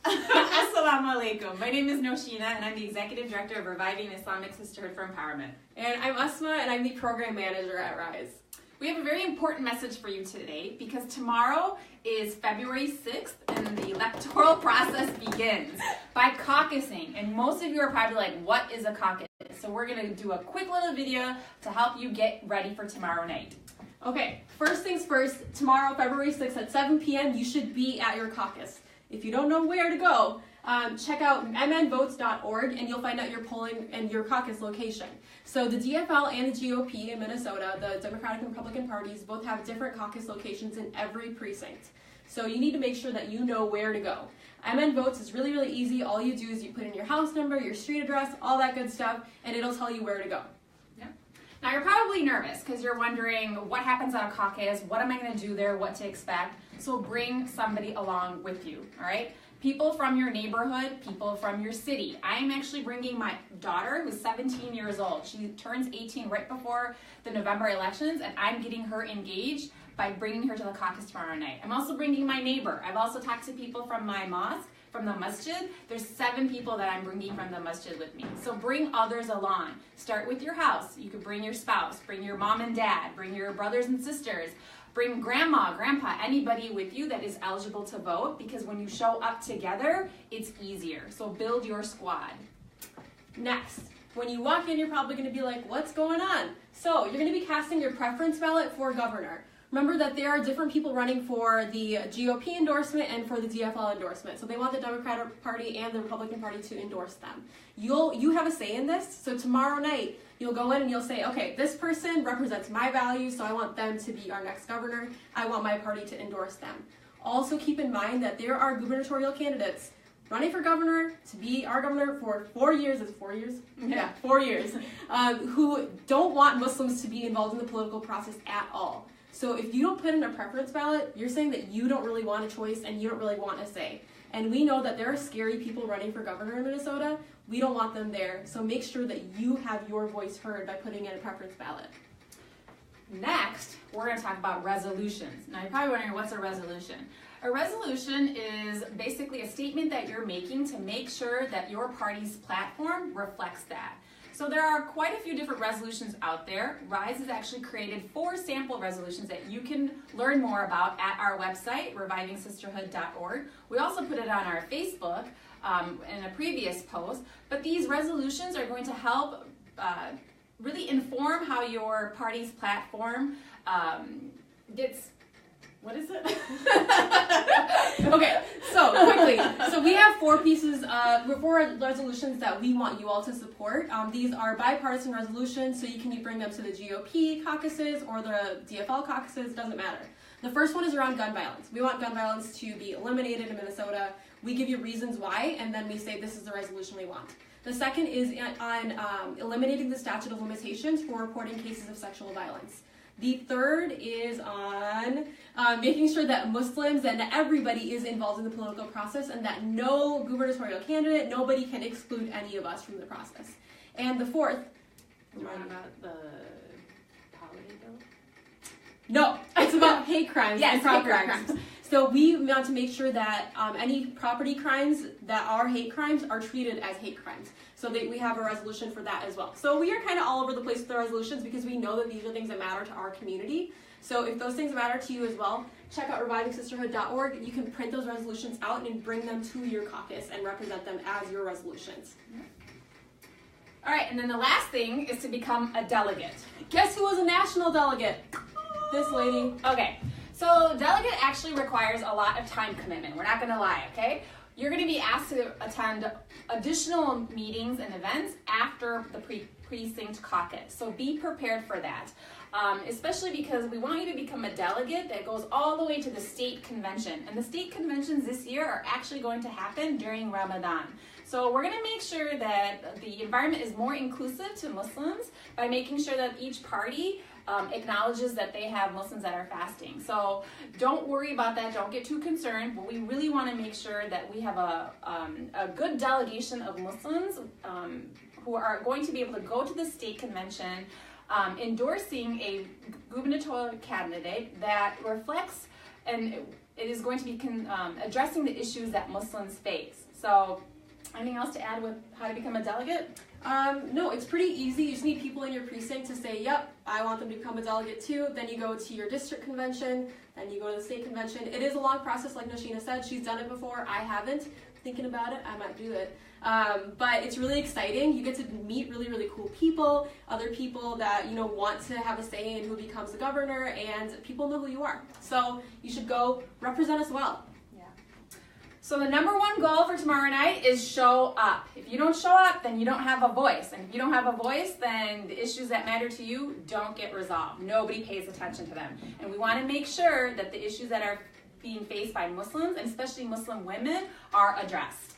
Assalamu alaikum. My name is Nausheena and I'm the Executive Director of Reviving Islamic Sisterhood for Empowerment. And I'm Asma and I'm the Program Manager at RISE. We have a very important message for you today because tomorrow is February 6th and the electoral process begins by caucusing. And most of you are probably like, what is a caucus? So we're going to do a quick little video to help you get ready for tomorrow night. Okay, first things first, tomorrow, February 6th at 7 p.m., you should be at your caucus. If you don't know where to go, check out mnvotes.org and you'll find out your polling and your caucus location. So the DFL and the GOP in Minnesota, the Democratic and Republican parties, both have different caucus locations in every precinct. So you need to make sure that you know where to go. MN Votes is really, really easy. All you do is you put in your house number, your street address, all that good stuff, and it'll tell you where to go. Now you're probably nervous because you're wondering what happens at a caucus, what am I going to do there, what to expect. So bring somebody along with you, all right? People from your neighborhood, people from your city. I am actually bringing my daughter who's 17 years old. She turns 18 right before the November elections and I'm getting her engaged by bringing her to the caucus tomorrow night. I'm also bringing my neighbor. I've also talked to people from my mosque, from the masjid. There's 7 people that I'm bringing from the masjid with me. So bring others along. Start with your house. You could bring your spouse, bring your mom and dad, bring your brothers and sisters, bring grandma, grandpa, anybody with you that is eligible to vote, because when you show up together, it's easier. So build your squad. Next, when you walk in, you're probably going to be like, what's going on? So you're going to be casting your preference ballot for governor. Remember that there are different people running for the GOP endorsement and for the DFL endorsement. So they want the Democratic Party and the Republican Party to endorse them. You have a say in this. So tomorrow night, you'll go in and you'll say, okay, this person represents my values, so I want them to be our next governor. I want my party to endorse them. Also keep in mind that there are gubernatorial candidates running for governor to be our governor for 4 years. Is it 4 years? Yeah, 4 years. Who don't want Muslims to be involved in the political process at all. So if you don't put in a preference ballot, you're saying that you don't really want a choice and you don't really want a say. And we know that there are scary people running for governor in Minnesota. We don't want them there. So make sure that you have your voice heard by putting in a preference ballot. Next, we're going to talk about resolutions. Now you're probably wondering, what's a resolution? A resolution is basically a statement that you're making to make sure that your party's platform reflects that. So there are quite a few different resolutions out there. RISE has actually created 4 sample resolutions that you can learn more about at our website, revivingsisterhood.org. We also put it on our Facebook in a previous post. But these resolutions are going to help really inform how your party's platform gets... What is it? Okay, so quickly. So we have 4 pieces, 4 resolutions that we want you all to support. These are bipartisan resolutions, so you can bring them to the GOP caucuses or the DFL caucuses, doesn't matter. The first one is around gun violence. We want gun violence to be eliminated in Minnesota. We give you reasons why, and then we say this is the resolution we want. The second is on eliminating the statute of limitations for reporting cases of sexual violence. The third is on making sure that Muslims and everybody is involved in the political process and that no gubernatorial candidate, nobody can exclude any of us from the process. And the fourth... You're talking about the holiday bill? No, it's about hate crimes yes, and property crimes. So we want to make sure that any property crimes that are hate crimes are treated as hate crimes. So we have a resolution for that as well. So we are kind of all over the place with the resolutions because we know that these are things that matter to our community. So if those things matter to you as well, check out revivingsisterhood.org. You can print those resolutions out and bring them to your caucus and represent them as your resolutions. All right, and then the last thing is to become a delegate. Guess who was a national delegate? This lady. Okay. So delegate actually requires a lot of time commitment. We're not going to lie, okay? You're going to be asked to attend additional meetings and events after the precinct caucus. So be prepared for that, especially because we want you to become a delegate that goes all the way to the state convention. And the state conventions this year are actually going to happen during Ramadan. So we're going to make sure that the environment is more inclusive to Muslims by making sure that each party acknowledges that they have Muslims that are fasting. So don't worry about that. Don't get too concerned. But we really want to make sure that we have a good delegation of Muslims who are going to be able to go to the state convention endorsing a gubernatorial candidate that reflects and it is going to be addressing the issues that Muslims face. So, anything else to add with how to become a delegate? No, it's pretty easy. You just need people in your precinct to say, yep, I want them to become a delegate too. Then you go to your district convention, then you go to the state convention. It is a long process, like Nausheena said. She's done it before. I haven't. Thinking about it, I might do it. But it's really exciting. You get to meet really, really cool people, other people that, you know, want to have a say in who becomes the governor, and people know who you are. So you should go represent us well. So the #1 goal for tomorrow night is show up. If you don't show up, then you don't have a voice. And if you don't have a voice, then the issues that matter to you don't get resolved. Nobody pays attention to them. And we want to make sure that the issues that are being faced by Muslims, and especially Muslim women, are addressed.